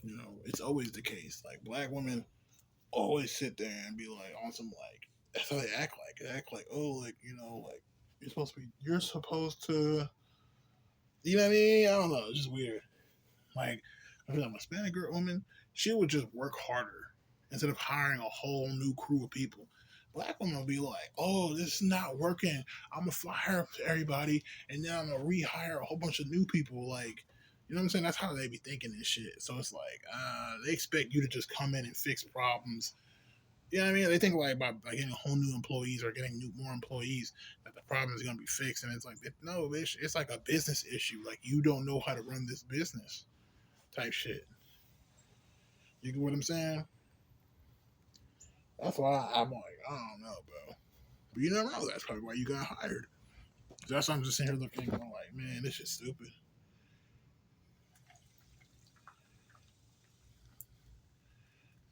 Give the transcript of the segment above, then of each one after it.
You know, it's always the case. Like black women always sit there and be like on some like that's how they act like. They act like, oh, like, you know, like you're supposed to, you know what I mean? I don't know, it's just weird. Like I feel like a Hispanic girl woman, she would just work harder instead of hiring a whole new crew of people. Black women will be like, oh, this is not working. I'm gonna fire everybody and then I'm gonna rehire a whole bunch of new people. Like, you know what I'm saying? That's how they be thinking this shit. So it's like, they expect you to just come in and fix problems. You know what I mean? They think like by getting a whole new employees or getting more employees that the problem is gonna be fixed, and it's like no, bitch, it's like a business issue. Like you don't know how to run this business type shit. You get what I'm saying? That's why I'm like, I don't know, bro. But you never know. That's probably why you got hired. That's why I'm just sitting here looking. I'm like, man, this shit's stupid.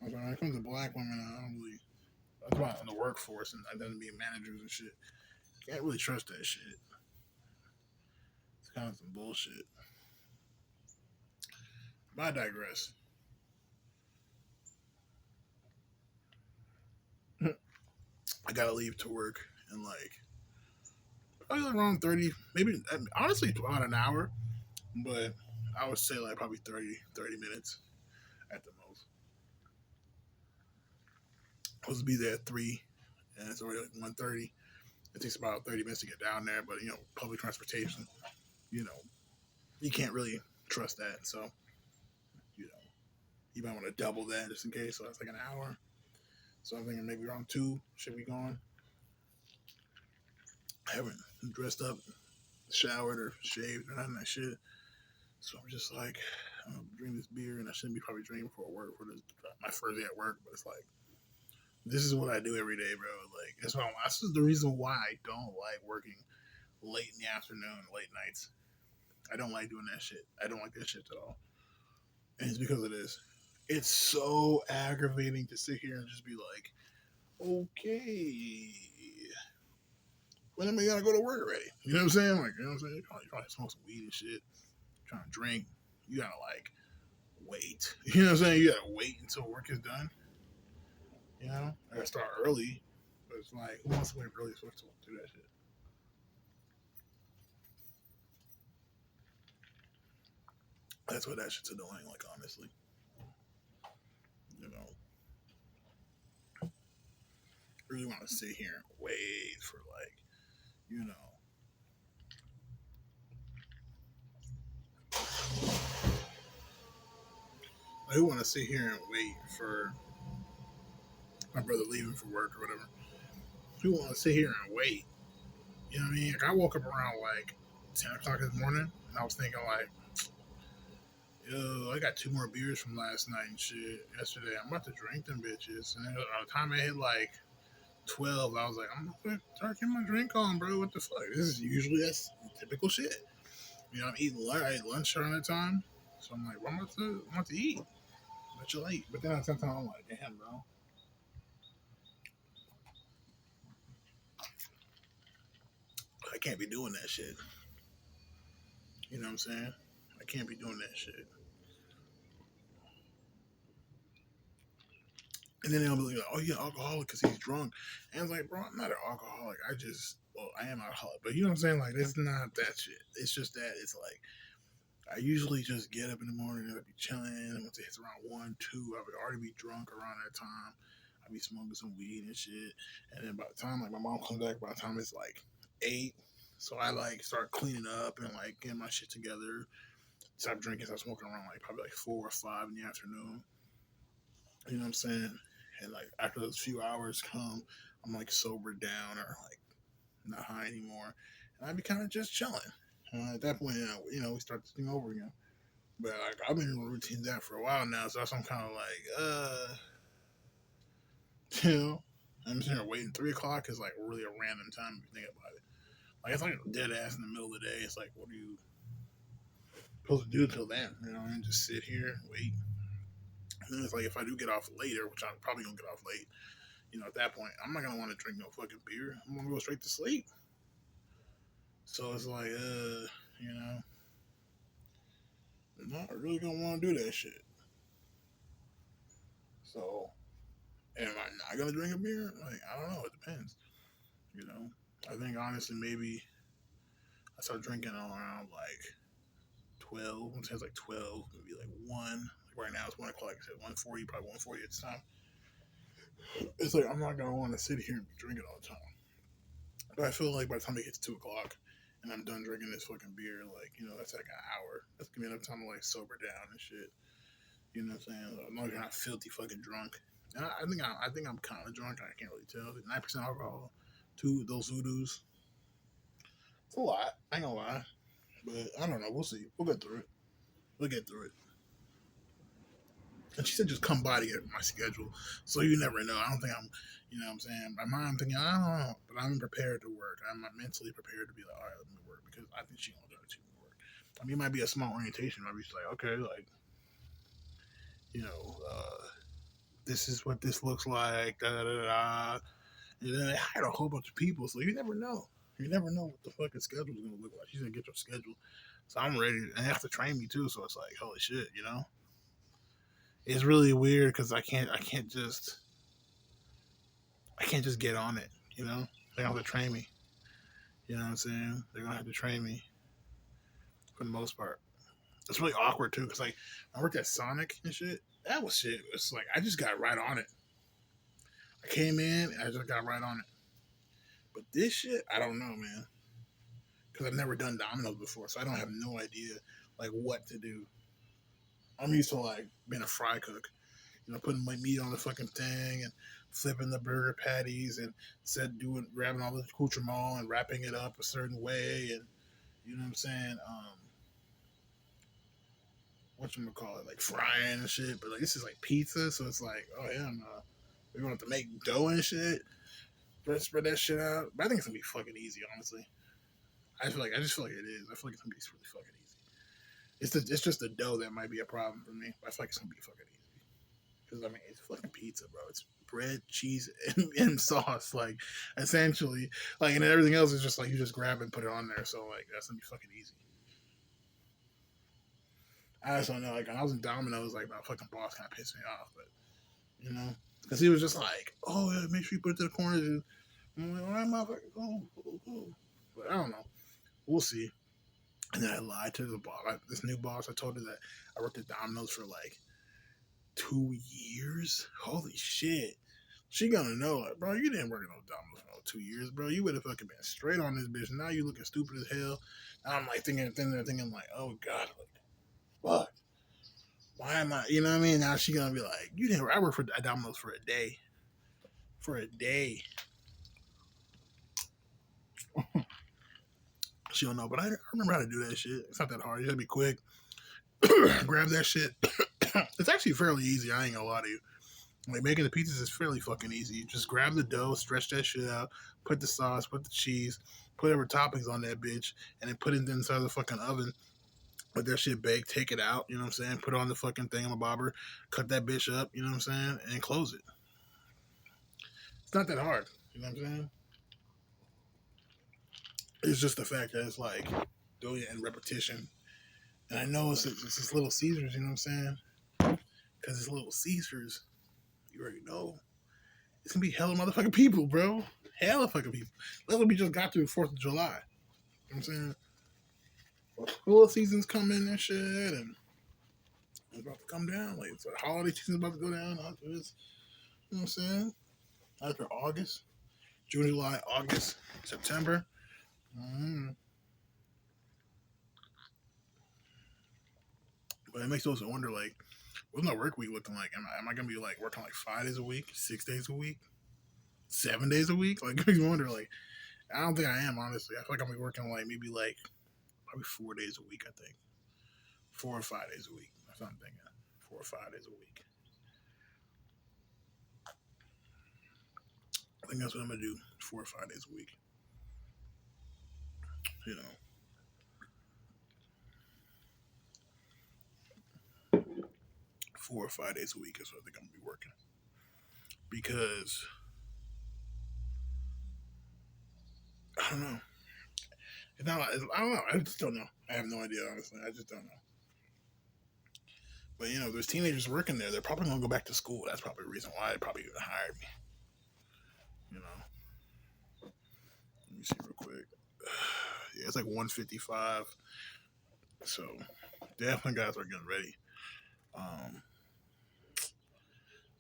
When it comes to black women, I don't really. That's why in the workforce and I done being managers and shit. Can't really trust that shit. It's kind of some bullshit. But I digress. I gotta leave to work in like probably like around 30, maybe honestly about an hour, but I would say like probably 30 minutes at the most. I was supposed to be there at 3, and it's already like 1:30. It takes about 30 minutes to get down there, but you know, public transportation, you know, you can't really trust that. So, you know, you might want to double that just in case. So that's like an hour. So I'm thinking maybe around 2 should be going. I haven't dressed up, showered, or shaved or none of that shit. So I'm just like, I'm gonna drink this beer, and I shouldn't be probably drinking before work for this my first day at work. But it's like, this is what I do every day, bro. Like this is the reason why I don't like working late in the afternoon, late nights. I don't like doing that shit. I don't like that shit at all. And it's because of this. It's so aggravating to sit here and just be like, okay, when am I gonna go to work already? You know what I'm saying? Like, you know what I'm saying? You probably smoke some weed and shit, trying to drink. You gotta like wait. You know what I'm saying? You gotta wait until work is done. You know, I gotta start early, but it's like, who wants to wait early so to do that shit? That's what that shit's annoying. Like, honestly, you know, really want to sit here and wait for like, you know, I want to sit here and wait for my brother leaving for work or whatever. Who want to sit here and wait? You know what I mean? Like, I woke up around like 10 o'clock this morning, and I was thinking like, yo, I got 2 more beers from last night and shit yesterday. I'm about to drink them bitches. And then by the time I hit like 12, I was like, I'm gonna start getting my drink on, bro. What the fuck? That's typical shit. You know, I'm eating lunch. I ate lunch around that time, so I'm like, well, I'm about to eat. But you're late. But then at the same time, I'm like, damn, bro, I can't be doing that shit. You know what I'm saying? I can't be doing that shit. And then they'll be like, oh, yeah, alcoholic because he's drunk. And it's like, bro, I'm not an alcoholic. Well, I am alcoholic. But you know what I'm saying? Like, it's not that shit. It's just that it's like, I usually just get up in the morning and I'll be chilling. And once it hits around 1, 2, I would already be drunk around that time. I'd be smoking some weed and shit. And then by the time, like, my mom comes back, by the time it's like 8, so I like start cleaning up and like getting my shit together. Stop drinking, stop smoking around like probably like 4 or 5 in the afternoon. You know what I'm saying? And like after those few hours come, I'm like sober down or like not high anymore, and I'd be kind of just chilling. At that point, we start this thing over again. But like I've been in routine that for a while now, so that's I'm kind of like, you know, I'm sitting here waiting. 3 o'clock is like really a random time if you think about it. Like it's like dead ass in the middle of the day. It's like, what are you supposed to do till then? You know, and just sit here and wait. And then it's like if I do get off later, which I'm probably gonna get off late, at that point, I'm not gonna want to drink no fucking beer. I'm gonna go straight to sleep. So it's like, you know, I'm not really gonna want to do that shit. So, am I not gonna drink a beer? Like, I don't know. It depends. You know, I think honestly, maybe I start drinking around like 12. When it's like 12, maybe like one. Like right now it's 1 o'clock. Like I said 1:40, probably 1:40 at the time. It's like I'm not gonna want to sit here and be drinking all the time. But I feel like by the time it hits 2 o'clock and I'm done drinking this fucking beer, like that's like an hour. That's gonna be enough time to like sober down and shit. You know what I'm saying? As long as you're not filthy fucking drunk. And I think I'm kind of drunk. I can't really tell. 9% alcohol, two those voodoos. It's a lot. I ain't gonna lie, but I don't know. We'll see. We'll get through it. We'll get through it. And she said just come by to get my schedule. So you never know. I don't think I'm, what I'm saying? My mind thinking, I don't know. But I'm prepared to work. I'm mentally prepared to be like, all right, let me work. Because I think she's going to do it too work. I mean, it might be a small orientation. I'll be just like, okay, like, you know, this is what this looks like. Da, da, da, da. And then they hired a whole bunch of people. So you never know. You never know what the fucking schedule is going to look like. She's going to get your schedule. So I'm ready. And they have to train me too. So it's like, holy shit, It's really weird because I can't just get on it, They have to train me. You know what I'm saying? They're gonna have to train me for the most part. It's really awkward too, because like I worked at Sonic and shit. That was shit. It's like I just got right on it. I came in, and I just got right on it. But this shit, I don't know, man, because I've never done dominoes before, so I don't have no idea like what to do. I'm used to like being a fry cook, putting my meat on the fucking thing and flipping the burger patties and grabbing all the accoutrement and wrapping it up a certain way and you know what I'm saying? Whatchamacallit, like frying and shit. But like this is like pizza, so it's like, oh yeah, no. We're gonna have to make dough and shit. Spread that shit out. But I think it's gonna be fucking easy, honestly. I just feel like it is. I feel like it's gonna be really fucking easy. It's just the dough that might be a problem for me. I feel like it's gonna be fucking easy. Because I mean, it's fucking pizza, bro. It's bread, cheese, and sauce. Like essentially, like and everything else is just like you just grab and put it on there. So like that's gonna be fucking easy. I just don't know. Like when I was in Domino's, like my fucking boss kind of pissed me off, but because he was just like, "Oh yeah, make sure you put it to the corners." And I'm like, "All right, motherfucker, go." But I don't know. We'll see. And then I lied to the boss. This new boss, I told her that I worked at Domino's for like 2 years. Holy shit. She gonna know, like, bro, you didn't work at no Domino's for no 2 years, bro. You would have fucking been straight on this bitch. Now you looking stupid as hell. Now I'm like thinking, like, oh god, like, fuck. Why am I? You know what I mean? Now she gonna be like, you didn't. I worked for Domino's for a day. For a day. She don't know, but I remember how to do that shit. It's not that hard. You gotta be quick. Grab that shit. It's actually fairly easy. I ain't gonna lie to you. Like making the pizzas is fairly fucking easy. You just grab the dough, stretch that shit out, put the sauce, put the cheese, put whatever toppings on that bitch, and then put it inside the fucking oven. Let that shit bake, take it out, you know what I'm saying? Put it on the fucking thing on a bobber, cut that bitch up, you know what I'm saying? And close it. It's not that hard, you know what I'm saying? It's just the fact that it's like doing it in repetition. And I know it's just Little Caesars, you know what I'm saying? Because it's Little Caesars, you already know. It's gonna be hella motherfucking people, bro. Hella fucking people. That's what we just got through 4th of July. You know what I'm saying? School season's coming and shit, and it's about to come down. Like, it's the holiday season's about to go down after this. You know what I'm saying? After August, June, July, August, September. Mm. But it makes us wonder, like, what's my work week looking like? Am I gonna be like working like 5 days a week, 6 days a week, 7 days a week? Like, it makes me wonder. Like, I don't think I am, honestly. I feel like I'm gonna be working like maybe like probably 4 days a week. I think 4 or 5 days a week. That's what I'm thinking. 4 or 5 days a week. I think that's what I'm gonna do. 4 or 5 days a week. You know, 4 or 5 days a week is what I think I'm gonna be working because I don't know. It's not. I don't know. I just don't know. I have no idea. Honestly, I just don't know. But there's teenagers working there. They're probably gonna go back to school. That's probably the reason why they probably even hired me. You know, let me see real quick. Yeah, it's like 155. So definitely guys are getting ready. Um,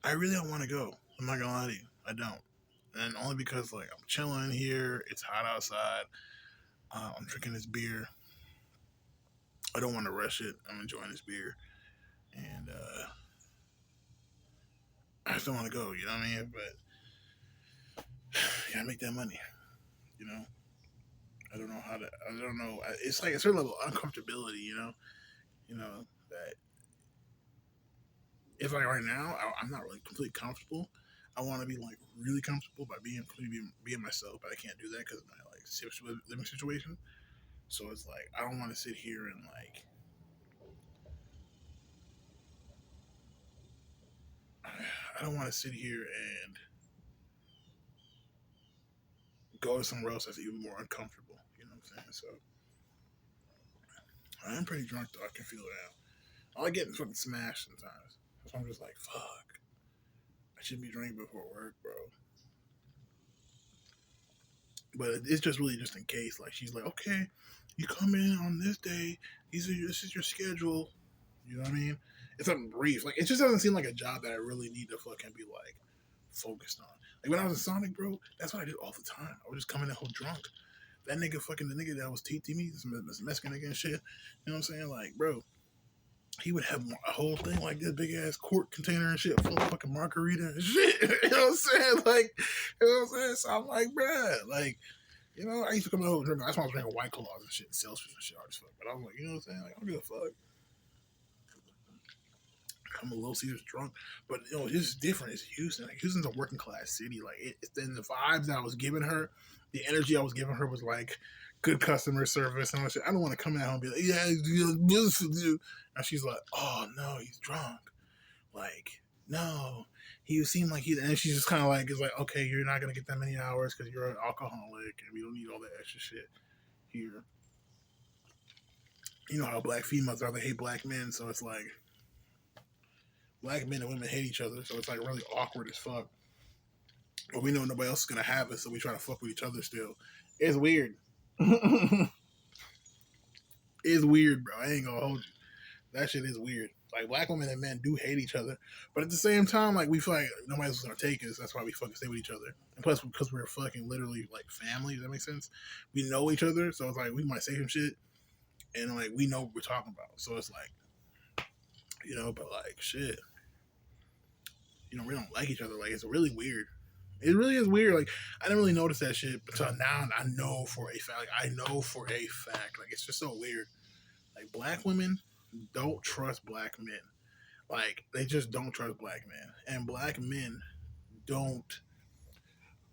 I really don't want to go. I'm not gonna lie to you. I don't. And only because like I'm chilling here. It's hot outside. I'm drinking this beer. I don't want to rush it. I'm enjoying this beer, and I just don't want to go. You know what I mean? But you gotta make that money. You know. I don't know how to. I don't know. It's like a certain level of uncomfortability. You know that if like right now I'm not really completely comfortable. I want to be like really comfortable by being myself, but I can't do that because of my like living situation. So it's like I don't want to sit here and like I don't want to sit here and go to somewhere else that's even more uncomfortable. You know what I'm saying? So I am pretty drunk though. I can feel it out. I like getting fucking smashed sometimes. So I'm just like, fuck. I should be drinking before work, bro. But it's just really just in case. Like she's like, okay, you come in on this day. This is your schedule. You know what I mean? It's something brief. Like it just doesn't seem like a job that I really need to fucking be like focused on. Like when I was in Sonic, bro, that's what I did all the time. I would just come in and whole drunk. That nigga fucking the nigga that was TT me, this Mexican nigga and shit. You know what I'm saying? Like, bro, he would have a whole thing like this big ass quart container and shit full of fucking margarita and shit. You know what I'm saying? Like, you know what I'm saying? So I'm like, bruh, like, I used to come in home drinking. That's why I was drinking White Claws and shit, Celsius and shit, hard as fuck. But I was like, you know what I'm saying? Like, I don't give a fuck. I'm a Little Caesars drunk, but it's different. It's Houston. Like Houston's a working class city. Like then the vibes that I was giving her, the energy I was giving her was like good customer service and all that shit. I don't want to come out and be like, yeah, this you. And she's like, oh no, he's drunk. Like no, he seemed like he. And she's just kind of like, it's like, okay, you're not gonna get that many hours because you're an alcoholic, and we don't need all that extra shit here. You know how black females are; they hate black men, so it's like black men and women hate each other, so it's like really awkward as fuck. But we know nobody else is gonna have it, so we try to fuck with each other still. It's weird. It's weird, bro. I ain't gonna hold you. That shit is weird. Like black women and men do hate each other, but at the same time, like we feel like nobody else is gonna take us. That's why we fucking stay with each other. And plus, because we're fucking literally like family. Does that make sense? We know each other, so it's like we might say some shit, and like we know what we're talking about. So it's like, but like shit, we don't like each other. Like it's really weird. It really is weird. Like I didn't really notice that shit until now. I know for a fact. Like I know for a fact. Like it's just so weird. Like black women don't trust black men. Like they just don't trust black men, and black men don't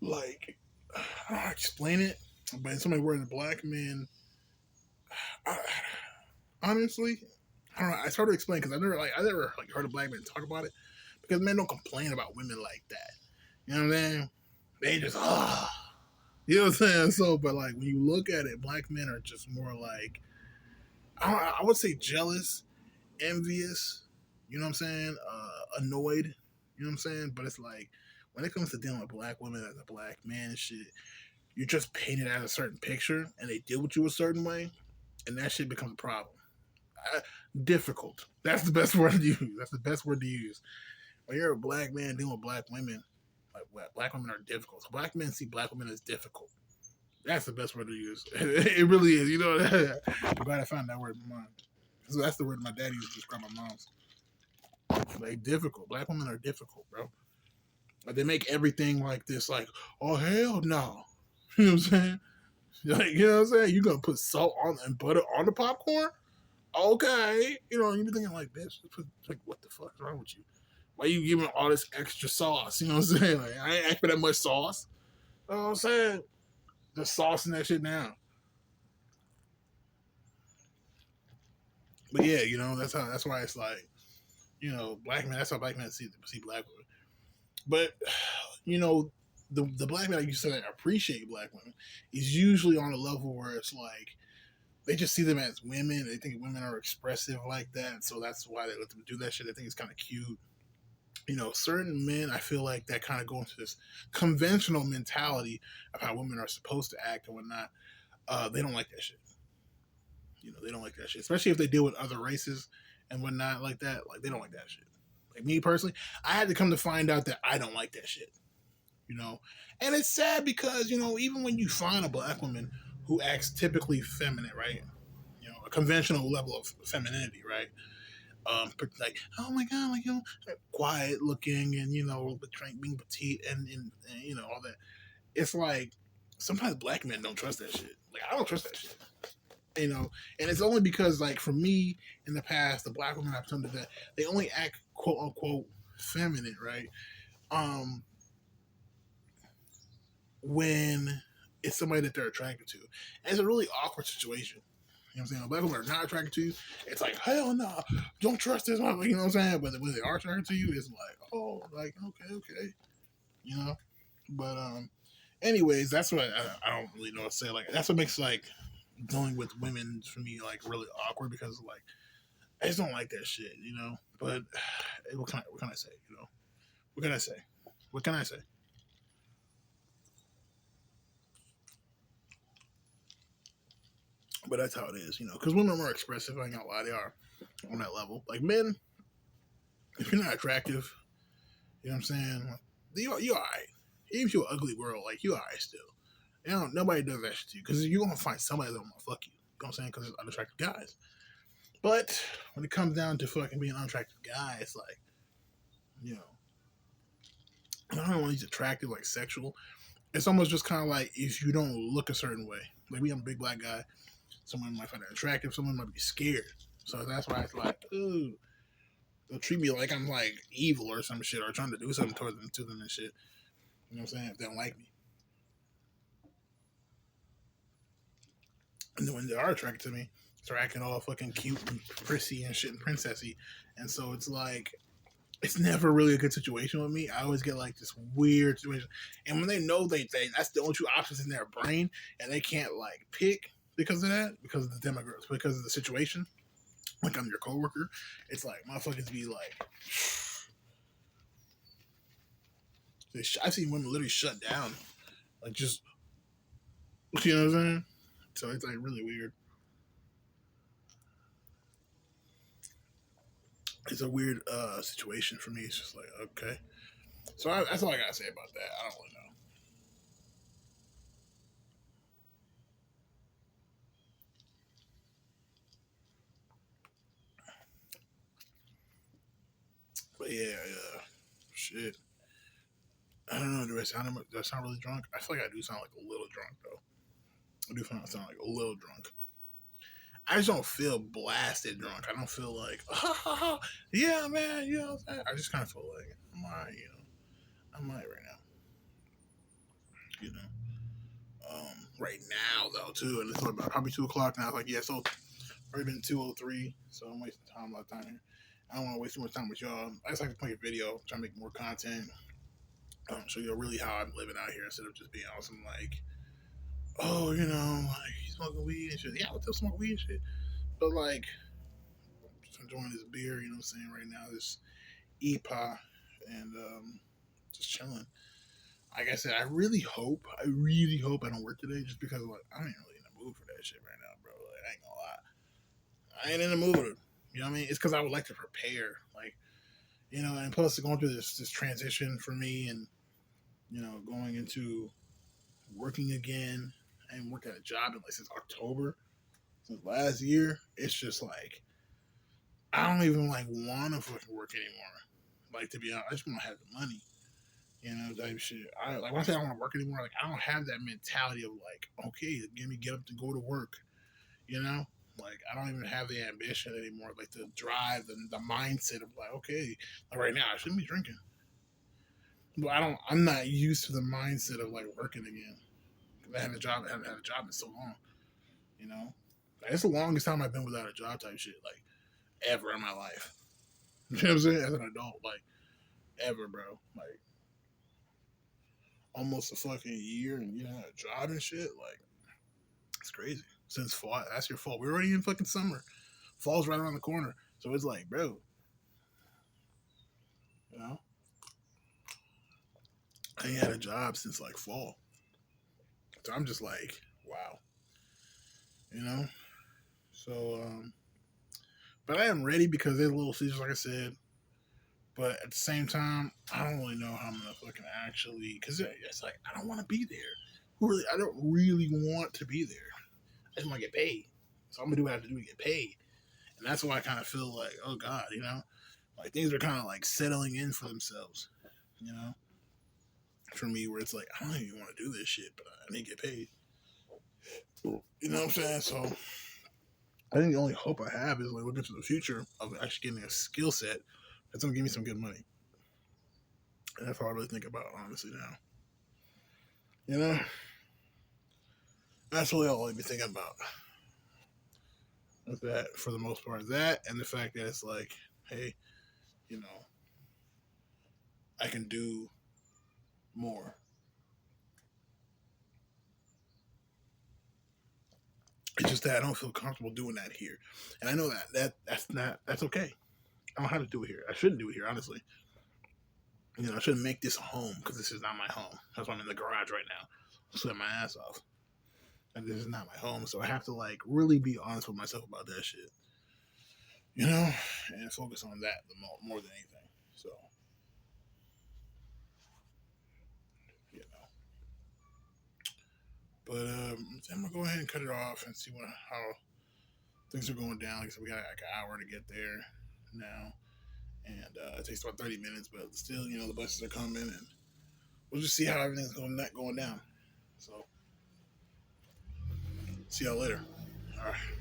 like. I don't know how to explain it, but in so many words, black men. I, honestly, I don't know. It's hard to explain because I never heard a black man talk about it because men don't complain about women like that. You know what I'm saying? They just you know what I'm saying? So, but like when you look at it, black men are just more like I would say jealous, envious. You know what I'm saying? Annoyed. You know what I'm saying? But it's like when it comes to dealing with black women as a black man and shit, you're just painted as a certain picture, and they deal with you a certain way, and that shit becomes a problem. Uh, Difficult. That's the best word to use. That's the best word to use. When you're a black man dealing with black women, like black women are difficult. So black men see black women as difficult. That's the best word to use. It really is. I'm glad I found that word in my mind. So that's the word my daddy used to describe my mom's. Like difficult. Black women are difficult, bro. Like they make everything like this, like, oh hell no. You know what I'm saying? Like, you know what I'm saying? You gonna put salt on and butter on the popcorn? Okay. You be thinking like, bitch, like what the fuck is wrong with you? Why you giving all this extra sauce? You know what I'm saying? Like I ain't asked for that much sauce. You know what I'm saying? Just saucing that shit down. But yeah, that's why it's like, black men. That's how black men see black women. But the black men, like you said, that appreciate black women is usually on a level where it's like they just see them as women. They think women are expressive like that, so that's why they let them do that shit. I think it's kind of cute. Certain men, I feel like that kind of go into this conventional mentality of how women are supposed to act and whatnot. They don't like that shit. They don't like that shit, especially if they deal with other races and whatnot like that. Like they don't like that shit. Like me personally, I had to come to find out that I don't like that shit. You know, and it's sad because even when you find a black woman who acts typically feminine, right? A conventional level of femininity, right? Like, oh my god, like quiet looking and being petite and all that. It's like sometimes black men don't trust that shit. Like I don't trust that shit. And it's only because like for me in the past, the black women I've come to that they only act quote unquote feminine, right? Um, when it's somebody that they're attracted to, and it's a really awkward situation. You know what I'm saying? Black women are not attracted to you. It's like, hell no, don't trust this one. You know what I'm saying? But when they are attracted to you, it's like, oh, like, okay. You know? But, anyways, that's what I don't really know what to say. Like, that's what makes, like, dealing with women for me, like, really awkward because, like, I just don't like that shit, But what can I say, What can I say? What can I say? But that's how it is, Because women are more expressive. I ain't gonna lie, they are on that level. Like men, if you're not attractive, you know what I'm saying? Like, you alright. Even if you're an ugly girl, like you alright still. Nobody does that shit to you because you're gonna find somebody that want to fuck you. You know what I'm saying? Because it's unattractive guys. But when it comes down to fucking being unattractive guys, like you know, I don't know when he's attractive, like sexual. It's almost just kind of like if you don't look a certain way. Like me, I'm a big black guy. Someone might find it attractive. Someone might be scared. So that's why it's like, ooh, they'll treat me like I'm like evil or some shit or trying to do something to them and shit. You know what I'm saying? If they don't like me. And then when they are attracted to me, they're acting all fucking cute and prissy and shit and princessy. And so it's like, it's never really a good situation with me. I always get like this weird situation. And when they know they that's the only two options in their brain and they can't like pick because of that, because of the demographics, because of the situation, like I'm your coworker, it's like motherfuckers be like, I've seen women literally shut down, like just, you know what I'm saying? So it's like really weird. It's a weird situation for me. It's just like okay. So that's all I gotta say about that. I don't really know. But yeah, shit. I don't know. Do I sound really drunk? I feel like I do sound like a little drunk though. I do sound like a little drunk. I just don't feel blasted drunk. I don't feel like, yeah, man, what I'm saying? I just kind of feel like I'm alright, I'm alright right now, you know. Right now though too, and it's about probably 2 o'clock now. It's like yeah, so already been 2:03, so I'm wasting time a lot of time here. I don't want to waste too much time with y'all. I just like to make a video, try to make more content, show you really how I'm living out here instead of just being on some like, oh, like he's smoking weed and shit. Yeah, I'll still smoke weed and shit, but like just enjoying this beer, you know what I'm saying right now, this EPA, and just chilling. Like I said, I really hope I don't work today, just because like I ain't really in the mood for that shit right now, bro. Like I ain't gonna lie, I ain't in the mood. You know what I mean? It's because I would like to prepare, like and plus going through this transition for me, and going into working again and working at a job in like since October, since last year. It's just like I don't even like want to fucking work anymore. Like to be honest, I just want to have the money. Type shit. I like when I say I don't want to work anymore, like I don't have that mentality of like, okay, give me get up to go to work. You know, like I don't even have the ambition anymore, like the drive and the mindset of like, okay, like right now I shouldn't be drinking, but I don't. I'm not used to the mindset of like working again. I haven't had a job in so long. You know, like, it's the longest time I've been without a job type shit, like ever in my life. You know what I'm saying? As an adult, like ever, bro. Like almost a fucking year and you know a job and shit. Like it's crazy. since fall. That's your fault. We're already in fucking summer. Fall's right around the corner. So it's like, bro, you know, I ain't had a job since like fall. So I'm just like, wow, you know. So, but I am ready because there's little seasons, like I said. But at the same time, I don't really know how I'm gonna fucking actually, because it's like I don't want to be there. Really, I don't really want to be there. I just want to get paid. So I'm gonna do what I have to do to get paid, and that's why I kind of feel like, oh God, you know, like things are kind of like settling in for themselves, you know. For me, where it's like I don't even want to do this shit, but I need to get paid. You know what I'm saying? So I think the only hope I have is like looking to the future of actually getting a skill set that's gonna give me some good money. And that's all I really think about, honestly, now. You know? That's really all I'd be thinking about. With that, for the most part. That and the fact that it's like, hey, you know, I can do more. It's just that I don't feel comfortable doing that here. And I know that's okay. I don't know how to do it here. I shouldn't do it here, honestly. You know, I shouldn't make this a home because this is not my home. That's why I'm in the garage right now. Sweating my ass off. And this is not my home. So I have to like really be honest with myself about that shit. You know? And focus on that more than anything. So, you know. But I'm gonna go ahead and cut it off and see how things are going down. Like I said, we got like an hour to get there now. And it takes about 30 minutes, but still, you know, the buses are coming and we'll just see how everything's going down. So, see y'all later. All right.